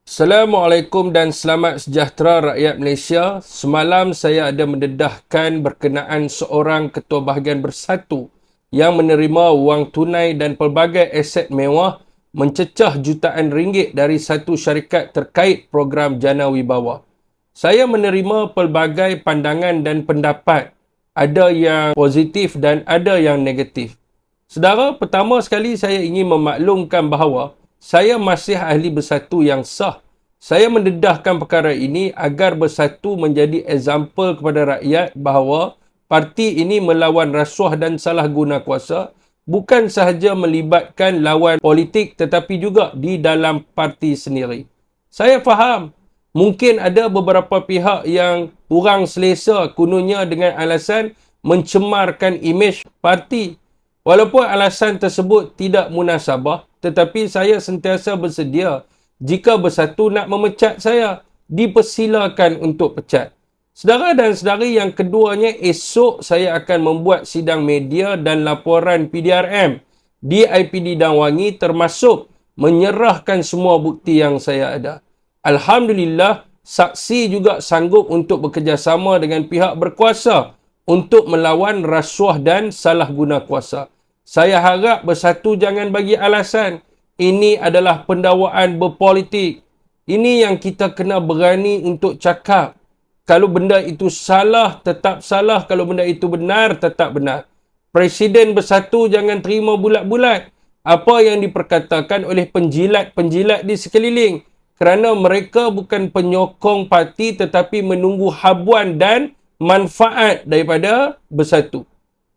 Assalamualaikum dan selamat sejahtera rakyat Malaysia. Semalam saya ada mendedahkan berkenaan seorang ketua bahagian bersatu yang menerima wang tunai dan pelbagai aset mewah mencecah jutaan ringgit dari satu syarikat terkait program Jana Wibawa. Saya menerima pelbagai pandangan dan pendapat. Ada yang positif dan ada yang negatif. Saudara, pertama sekali saya ingin memaklumkan bahawa saya masih ahli bersatu yang sah. Saya mendedahkan perkara ini agar bersatu menjadi example kepada rakyat bahawa parti ini melawan rasuah dan salah guna kuasa, bukan sahaja melibatkan lawan politik tetapi juga di dalam parti sendiri. Saya faham, mungkin ada beberapa pihak yang kurang selesa kononnya dengan alasan mencemarkan imej parti. Walaupun alasan tersebut tidak munasabah, tetapi saya sentiasa bersedia jika bersatu nak memecat saya, dipersilakan untuk pecat. Saudara dan saudari, yang keduanya, esok saya akan membuat sidang media dan laporan PDRM di IPD Danwangi termasuk menyerahkan semua bukti yang saya ada. Alhamdulillah, saksi juga sanggup untuk bekerjasama dengan pihak berkuasa untuk melawan rasuah dan salah guna kuasa. Saya harap bersatu jangan bagi alasan. Ini adalah pendakwaan berpolitik. Ini yang kita kena berani untuk cakap. Kalau benda itu salah, tetap salah. Kalau benda itu benar, tetap benar. Presiden bersatu jangan terima bulat-bulat apa yang diperkatakan oleh penjilat-penjilat di sekeliling. Kerana mereka bukan penyokong parti tetapi menunggu habuan dan manfaat daripada bersatu.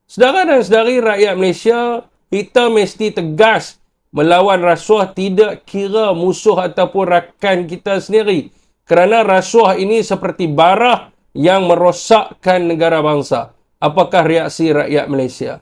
Saudara dan saudari rakyat Malaysia, kita mesti tegas melawan rasuah, tidak kira musuh ataupun rakan kita sendiri. Kerana rasuah ini seperti bara yang merosakkan negara bangsa. Apakah reaksi rakyat Malaysia?